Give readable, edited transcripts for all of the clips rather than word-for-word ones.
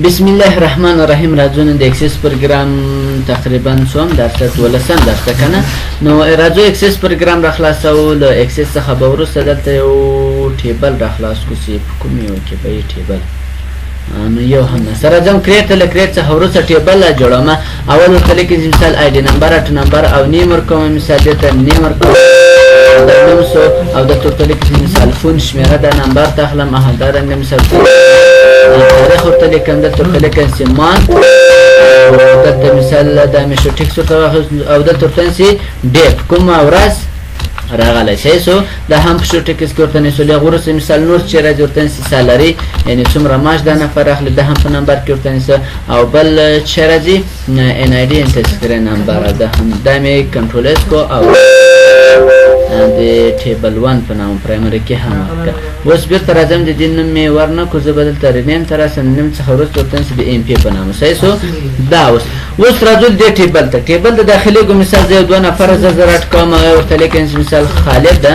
بسم الله الرحمن الرحیم. راځو نن د اکسس پروګرام تقریبا څوم درس 12 درس کنه. نو راځو اکسس پروګرام را خلاصو. له اکسس څخه به وروسته دلته یو ټیبل را خلاص کو چې کوم یو کې به ټیبل نو یو هم سره ځم کریټ له کریټ څخه وروسته ټیبل جوړوم. اول ورته لیکم مثال آی ډي نمبر اټ نمبر او نیم ورکوم. مثال دته نیم ورکوم او د ورته لیکم مثال فون شمیره د نمبر تخلم اهدا رنګ مثال تاریخ ورته لیکم د ورته لیکم سیمان دته مثال د میشو ټیکس ورته او د ورته سي ډیټ کوم ورځ راغلی شي سو د هم په شوټ کې ورته نسول غوړس مثال نور چې راځي ورته سالري یعنی څومره معاش د نفر اخلي د هم په نمبر کې ورته او بل چې راځي ان اي ډي ان تذکره نمبر د هم د می کنټرول اس کو او د ټیبل 1 په نام پرایمری کې هم ورکړه. اوس بیرته راځم د دین می ورنه کو زه بدل تر نیم تر سنیم څخه ورته ورته د ام پی په نام صحیح سو دا اوس راځو د ټیبل ته. ټیبل د داخلي کو مثال زه دوه نفر زرات کوم ورته لیکم مثال خالد ده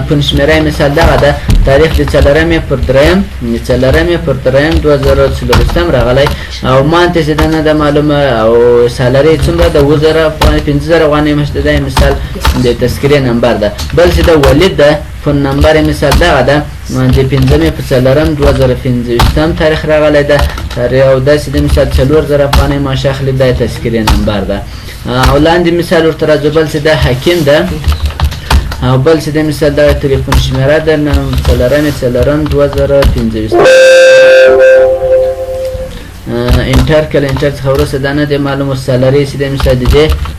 پنځمره مثال دغه ده تاریخ د څلورمې پر دریم 2014 راغلی او مانته چې نه د معلومه او سالري څومره د 15000 افغانۍ مشته ده مثال د تذکره نمبر ده. بل چې د ولید ده فون نمبر مثال دغه ده د 15 په څلورم 2015 تاریخ راغلی ده او داسې د مثال 4000 افغانۍ معاش اخلي د تذکره نمبر ده. او لاندې مثال ورته راځو. بل چې د حکیم ده او بل چې د مثال د ټلیفون شمیره د څلورم 2015 انټر کله انټر څخه وروسته دا نه د معلومه سالري چې د مثال د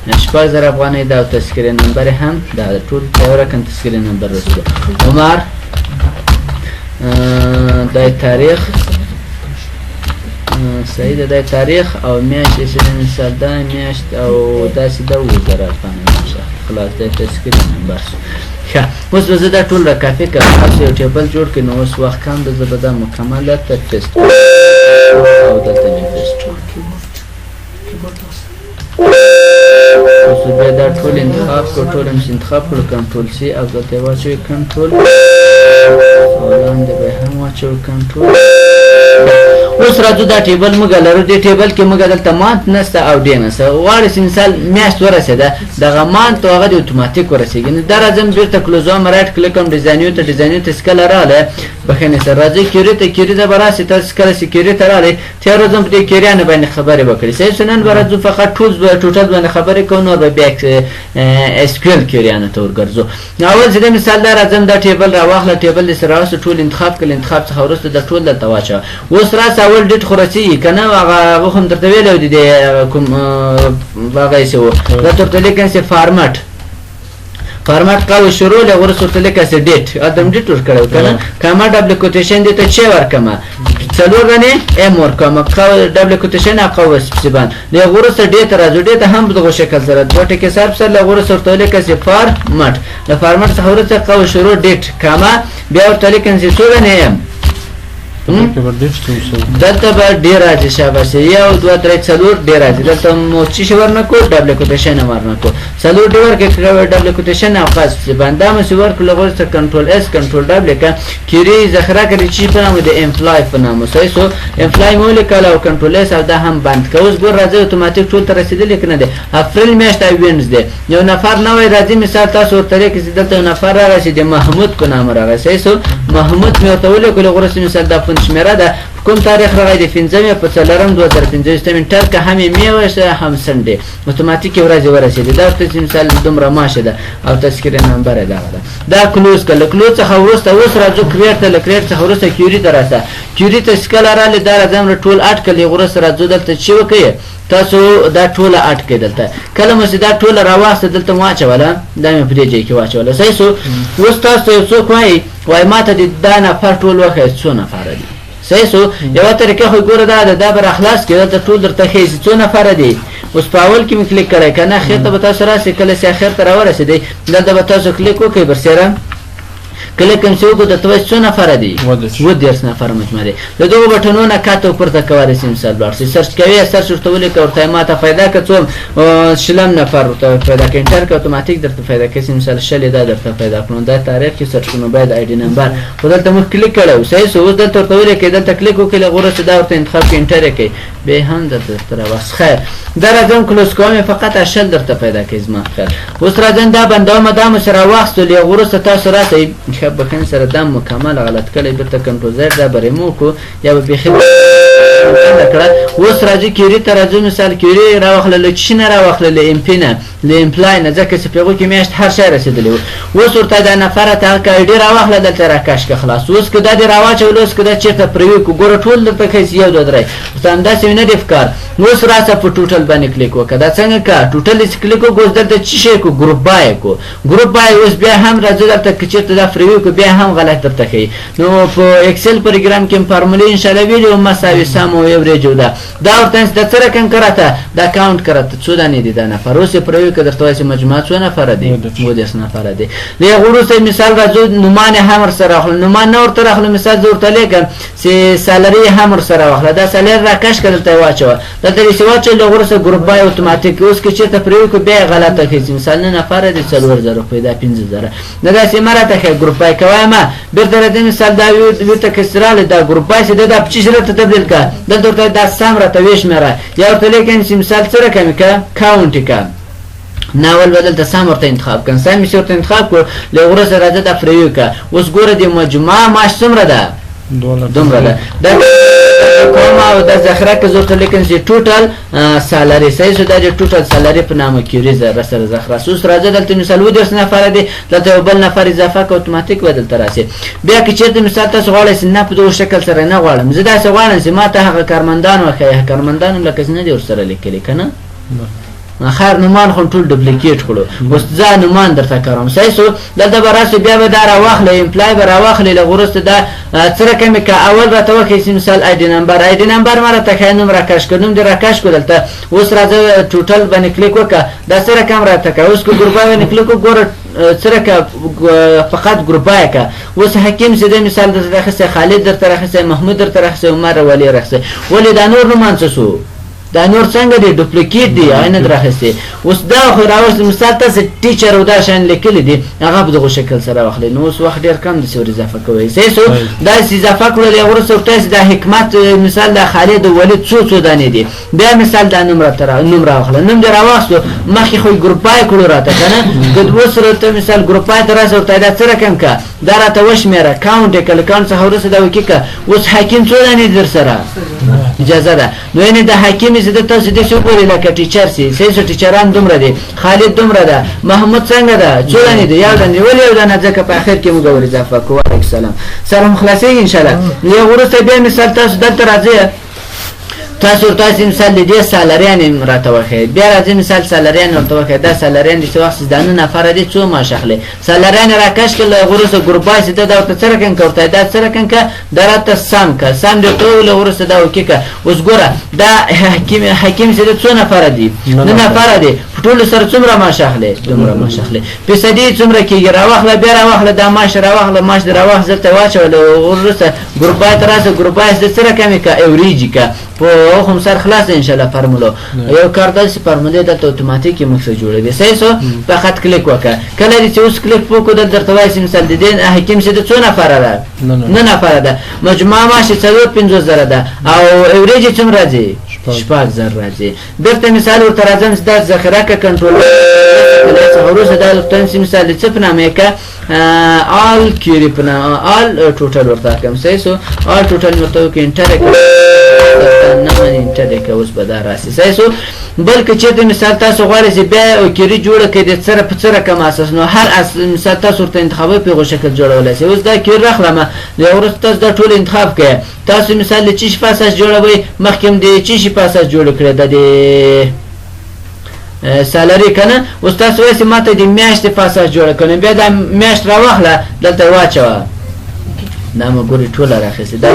10000 افغانۍ د تذکره نمبر هم د ټول یو رقم تذکره نمبر رسول عمر د تاریخ صحیح ده د تاریخ او میاشت چې مثال دا میاشت او داسې د 2000 افغانۍ خلاص د تذکره نمبر. ښه اوس زه دا ټول را کافي کړم یو ټیبل جوړ کړم. نو اوس وخت کم د زبده مکمله تفست او دلته مې فست اوس بیا دا ټول انتخاب کړو کنټرول سی او دلته واچوي کنټرول او لاندې به هم واچوي کنټرول. اوس راځو دا ټیبل موږ لرو. دې ټیبل کې موږ دلته مانت نسته او ډی نسته غواړي چې مثال میاشت ورسېده دغه مانت هغه د اتوماتیک ورسېږي. نو دا راځم بیرته کلوزوم رایټ کلیک کوم ډیزاینیو ته سکله راغله بخښنې سره راځي کیوري ته به راسي تاسو کله چې کیوري ته راغلی تیا راځم په دې کیریانو باندې خبرې وکړي صحیح سو. نن به راځو فقط ټوټل باندې خبرې کوو نور به بیا اس کیو ال کیریانو ته ورګرځو. اول چې د مثال دا راځم دا ټیبل راواخله ټیبل د سره راوسته ټول انتخاب څخه وروسته د ټول دلته واچوه. اوس راسه اول ډیټ خو رسېږي که نه هغه هم درته ویلی و د کوم هغه یې څه و دا ته ورته لیکم چې فارمټ قوي شروع له ورسته ورته لیکم چې ډیټ ادم ډیټ ورکړی که نه کاما ډبل کوتیشن دې ته چې ورکړمه 4 غنې ام ورکړمه ډبل کوتیشن قوي سپسبان د ورسته ډیټ راځو. ډیټ هم دغه شکل سره دوه ټکي صرف سره له ورسته ورته لیکم چې فارمټ د فارمټ څخه ورسته قوي شروع ډیټ کاما بیا ورته لیکم چې 4 غنې ام دلته به ډیر راځي شاباش 1 2 3 4 ډیر راځي دلته مو چې ورنه کو ډبل کوتیشن ورنه کو 4 ډیر کې ډبل کوتیشن او خاص باندې مو سور کله ورته کنټرول اس کنټرول ډبل کې کیری ذخیره کړی چې په نامه د امپلای په نامه صحیح سو امپلای مو لیکل او کنټرول اس او دا هم بند کوس ګور راځي اتوماتیک ټول تر رسیدل کنه ده اپریل میاشت او وینزده یو نفر نوې راځي مثال تاسو ورته کې دلته نفر راځي د محمود په نامه راځي صحیح سو محمود مې ورته ولیکل غوړس مثال د شمیره ده کوم تاریخ راغی د 15 په څلورم 2015 انټر که هم میوشه هم سنډي اتوماتیک ورځ ورسېده دا ته مثال دومره ماشه ده او تذکره نمبر ده دا کلوز کله کلوز څخه وروسته اوس راځو کریټ څخه وروسته کیوري دراسه کیوري ته سکله را لید راځم ټول اټ کله وروسته راځو دلته چې وکي تاسو دا ټول اټ کې دلته کله مو دا ټول راواسته دلته واچوله دا مې پرې ځای کې واچوله صحیح سو. اوس تاسو یو څوک وای ماته د دا نفر ټول وخت څو نفر دي صحیح سو. یو طریقه خو ګوره دا به اخلاص کې دلته ټول درته خېږي څو نفر دي. اوس په اول کې مې کلیک کړی که نه اخر ته به تاسو راسئ کله چې اخر ته راورسېدئ دلته به تاسو کلیک وکړئ برسېره کلیک هم چې وکړو درته وایي څو نفره دي 10 نفره مجموعه دي د دغو بټنونو نه کاته پورته کولی شي مثال لاړ شي سرچ کوي سرچ ورته ولیکه ورته ماته پیدا که څوم شلم نفر ورته پیدا که انټر که اتوماتیک درته پیدا کوي مثال شلې دا درته پیدا کړو دا تاریخ کې سرچ کړو باید آی ډي نمبر خو دلته موږ کلیک کړی و صحیح شو اوس دلته ورته ولیکئ دلته کلیک وکړئ غوره دا ورته انتخاب کې انټر یې کړئ بیا هم درته راوست خیر دا راځم کلوز کوم فقط اشل درته پیدا کوي زما خیر اوس راځم دا بندومه دا مو سره واخیستلو یې وروسته تاسو راسئ ښه بخښنې سره دا مکمل غلط کړی بېرته کنټرول زیډ دا به ریموو کړو یا به بیخي کړه اوس راځي کیوري ته راځو مثال کیوري راواخله له چی نه راواخله له امپي نه له امپلای نه ځکه چې په هغو کې میاشت هر شی رسېدلی و اوس ورته دا نفره ته هغه آی ډي راواخله دلته راکش که خلاص اوس که دا دې راواچولو اوس که دا چېرته پرېوي کړو ګوره ټول درته ښایي 1 2 3 ورته همداسې مې نه دی ښکار اوس راسه په ټوټل باندې کلیک وکړه دا څنګه که ټوټل چې کلیک وکړو اوس دلته څه شی کړو ګروپ بای کړو ګروپ بای اوس بیا هم راځو دلته که چېرته دا پرېوي کړو بیا هم غلط درته ښیي نو په اکسل پروګرام کې فارمولې انشاءالله ویډیو مساوي سم و ایوریج و دا ورته دا څه رقم کرته دا کاونټ کرته څو دانې دي دا نفر اوس یې پرېوي که درته وایي چې مجموعه څو نفره دي 10 نفره دي له هغه وروسته مثال راځو نومان یې هم ورسره اخلو نومان نه ورته راخلو مثال زه ورته لیکم چې سالري یې هم ورسره واخله دا سالري راکش کړه دلته یې واچوه دلته یې چې واچوه له هغه وروسته ګروپ بای اتوماتیک اوس که چېرته پرېوي کړو بیا یې غلطه ښیي مثال 9 نفره دي 4000 روپۍ دا 5000 نه داسې مه راته ښیه ګروپ بای کوی مه بېرته راځي مثال دا ورته کسې راغلی دا ګروپ بای چې دا په چی شي راته تبدیل کړه دلته ورته دا سم راته وشمېره یا ورته لیکم چې مثال څه رقم یې کړه کاونټ یې کړه ناول بدل ته سم ورته انتخاب کړه سم یې ورته انتخاب کړو له هغه وروسته راځه دا پرېوي کړه اوس ګوره د مجموعه معاش څومره ده دومره ده دا کومه او دا ذخیره که زه ورته لیکم چې ټوټل سالري صحیح شو دا د ټوټل سالري په نامه کیوري سره ذخیره اوس راځه دلته مثال 10 نفره دي دلته یو بل نفر اضافه که اتوماتیک به دلته راسي بیا که چېرته مثال تاسو غواړئ چې نه په دغه شکل سره نه غواړم زه داسې غواړم چې ما ته هغه کارمندان وښیه کارمندان هم لکه نه دي ورسره لیکلي که نه خیر نومان خو ټول ډوپلیکیټ کړو اوس زه نومان درته کوم صحیح شو دلته به راسي بیا به دا راواخلئ امپلای به راواخلئ له وروسته دا څه رقم یې که اول راته وښیي چې مثال آی ډي نمبر آی ډي نمبر ما راته ښایي نوم راکش کړه نوم دې راکش کړو دلته اوس راځه ټوټل باندې کلیک وکړه دا څه رقم راته که اوس که ګروپای باندې کلیک وکړو ګوره څه رقم فقط ګروپای که اوس حکیم چې دی مثال درته راخیستی خالد درته راخیستی محمود درته راخیستی عمر ولی راخیستی ولې دا نور نومان څه شو دا نور څنګه دي ډوپلیکیټ دي هغه نه راخیستې اوس دا خو راوست مثال تاسو ټیچر او دا شان لیکلي دي هغه په دغه شکل سره واخلئ نو اوس وخت ډېر کم دی چې ور اضافه کوئ صحیح شو داسې اضافه کړو له وروسته ورته دا حکمت مثال د خالد او ولید څو دانې دي بیا مثال دا نوم راواخله نوم دې راواخلو مخکې خو یې ګروپای کړو راته که نه که اوس ورته مثال ګروپای ته راسه ورته دا څه رقم که دا راته وشمېره کاونټ یې کړه له کاونټ څخه وروسته دا وکړي که اوس حکیم څو دانې در سره اجازه ده نو یعنې د حکیم چې د تاسو داسې وګورئ لکه ټیچر سي صحیح شو ټیچران دومره دي خالد دومره ده محمود څنګه ده څو دانې دي یو دانې ولې یو دانه ځکه په اخر کې موږ ور اضافه کوو وعلیکم السلام سره هم خلاصېږي انشاءالله یو وروسته بیا مثال تاسو دلته راځئ تاسو ورته مثال د دې سالریان راته وښیئ بیا راځئ مثال سالریان ورته وښیئ دا سالریان دي چې وخت دا 9 نفره دي څو معاش اخلي سالریان راکش کړه له هغه وروسته ګروپای چې دا ورته څه رقم که ورته دا څه رقم که دا راته سم که سم دې ورته وویل وروسته دا وکړي که اوس ګوره دا حکیم چې دی څو نفره دي 9 نفره دي په ټولو سره څومره معاش اخلي دومره معاش اخلي فیصدي څومره کېږي راواخله بیا راواخله دا معاش راواخله معاش دې راواخله دلته یې واچوه له وروسته ګروپای ته راسه ګروپای چې څه رقم یې که ایوریج یې که په هم سر خلاص ان شاء الله فارمولا یو کار داسې فارمولې دلته اتوماتیک مخ څخه جوړې دي صحیح شو فقط کلیک وکړه کله چې اوس کلیک وکړو د درته وایي مثال د دې حکیم چې د څو نفره ده 9 نفره ده مجموعه معاش 450,000 ده او ایوریج څومره راځي 6000 راځي درته مثال ورته راځم چې دا ذخیره که کنټرول څخه وروسته دا ورته مثال د څه په نامه یې که آل کیوري په نامه آل ټوټل ورته کوم صحیح شو آل ټوټل ورته وکړئ انټر یې نه باندې انټر یې که اوس به دا راسي صحیح شو بلکې چېرته مثال تاسو غواړئ چې بیا کیوري جوړه کړئ د سره په څه رقم اساس نو هر مثال تاسو ورته انتخابوئ په هغه شکل جوړولی شئ اوس دا کیوري راخلمه له وروسته تاسو دا ټول انتخاب کړئ تاسو مثال د چی شي په اساس جوړوئ مخکې هم د چی شي په اساس جوړ کړئ د سالري که نه اوس تاسو وایئ چې ما ته د میاشتې په اساس جوړه کړئ بیا دا میاشت راواخله دلته یې واچوه دا مو ګوري ټوله راخیستې دا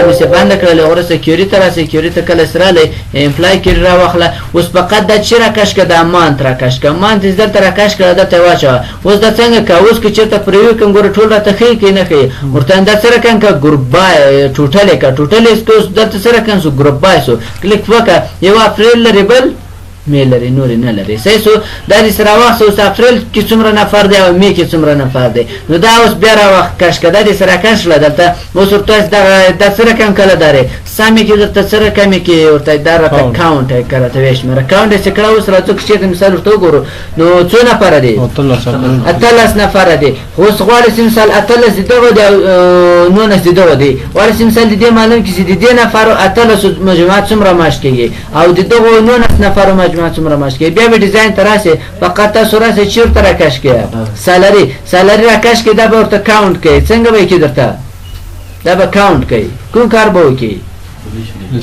مې چې بنده کړله غوره سکیوري ته را سکیوري ته کله سرالی امپلای کیري راواخله اوس فقط دا چې راکش که دا مانت راکش که مانت چې دلته راکش کړه دا ته یې واچوه اوس دا څنګه که اوس که چېرته پرې وکړم ګوره ټول راته ښیي که نه ښیي ورته دا څه رقم که ګروپبای ټوټل یې که ټوټل یې اوس دلته څه رقم سو ګروپبای سو کلیک وکړه یو اپریل لري بل می لري نورې نه لري صحیح سو دا دې سره راواخیسته اوس اپریل کې څومره نفر دی او مې کې څومره نفر دی نو دا اوس بیا راکش که دا دې سره راکش کړه دلته اوس ورته دا څه رقم کله دارې سامې کې درته څه رقم یې کې ورته دا راته کاونټ یې که راته ویې شمېره کاونټ یې چې کړه اوس راځو که چېرته مثال ورته وګورو نو څو نفره دي 18 نفره دي خو اوس غواړي چې مثال 18 د دغو دي او 19 د دغو دي غواړي چې مثال د دې معلوم کړي چې د دې نفرو 18 مجموعه څومره معاش کېږي او د دغو 19 نفرو مجموعه څومره معاش کېږي بیا به ډیزاین ته راسې فقط تاسو راسې چېرته راکش کړئ سالري راکش کړئ دا به ورته کاونټ کوي څنګه به یې کړي درته دا به کاونټ کوي کوم کار به وکړي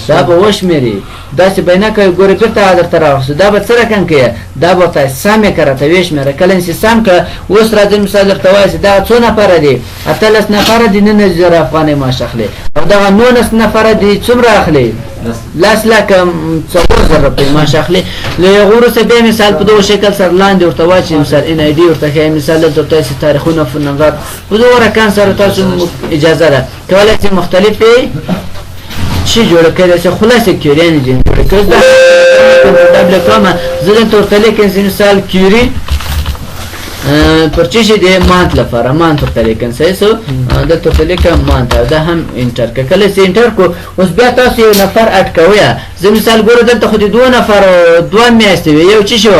دا به وشمېري داسې به یې نه کوي ګورې بېرته درته راواخیستو دا به څه رقم کوي دا به ورته سم یې که راته ویې شمېره کله چې سم کړه اوس راځي مثال درته وایي چې دغه څو نفره دي 18 نفره دي 19,000 افغانۍ معاش اخلي او دغه 19 نفره دي څومره اخلي 10,04,000 روپۍ معاش اخلي له هغه وروسته بیا مثال په دغه شکل سره لاندې ورته واچي مثال NID ورته ښایي مثال دلته ورته وایي تاریخونه نمبر په دغه رقم سره تاسو اجازه ده کولی شئ مختلفې شي جوړه کړی چې خلاصه کیوريان دي جوړه کړی دا ډبل کومه زه دلته ورته لیکم چې مثال کیوري پرچیش دی مانت لپاره مانت ورته لیکم صحیح سو دلته ورته لیکم مانت دا هم انټر که کله چې انټر کو اوس بیا تاسو یو نفر اډ کوئ زه مثال ګورو دلته خو د 2 نفر 2 میاشتې وي یو څه شو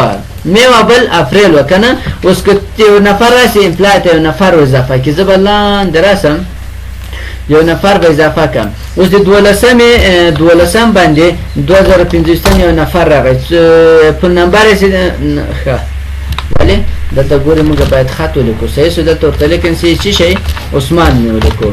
میوه بل اپریل وکنه اوس که یو نفر راسي امپلای ته یو نفر اضافه کړي زه به لاندې راسم یو نفر به اضافه کم اوس د 12 باندې 2015 یو نفر راغی په نمبر یې ښه ولې دلته ګورې موږ باید خط ولیکو صحیح سو دلته ورته لیکم چې څه شی عثمان مې ولیکو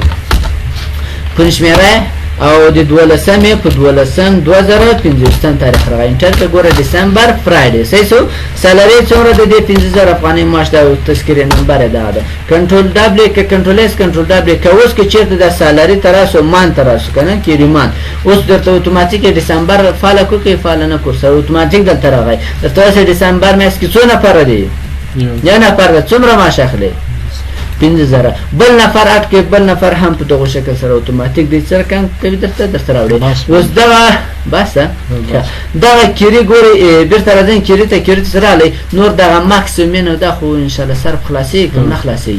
پن شمېره او د 12 په 12/2015 تاریخ راغی انټر ته ګوره ډسمبر فرایډے صحیح سو سالري څومره د دې 50,000 افغانۍ معاش دا تذکرې نمبر یې دا ده کنټرول ډبل کې کنټرول اس کنټرول ډبل کې اوس کې چیرته د سالري تراسو مان تراسو کنه کې ریمان اوس درته اتوماتیک ډسمبر فعال کو کې فعال نه کو سره اتوماتیک دلته راغی درته ډسمبر میاشت کې څو نفر دي یا نفر څومره معاش اخلي 15,000 بل نفر اټ کې بل نفر هم په دغه شکل سره اتوماتیک د سر کم کوي درته راوړي اوس دا بس دا کیری ګوري بیرته راځي کیری سره علي نور دغه ماکسیمم دا خو ان شاء الله صرف خلاصي کوم نه خلاصي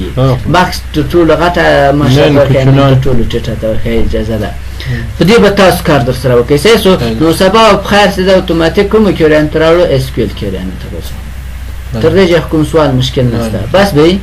ماکس ټول غټه ماشاءالله کوي ټول ټټه ته اجازه ده په دې به تاسو کار در سره وکړئ سو نو سبا بخیر سره اتوماتیک کوم کیران تراوړو اس کیو کیران تر اوسه تر دې چې کوم سوال مشکل نشته بس به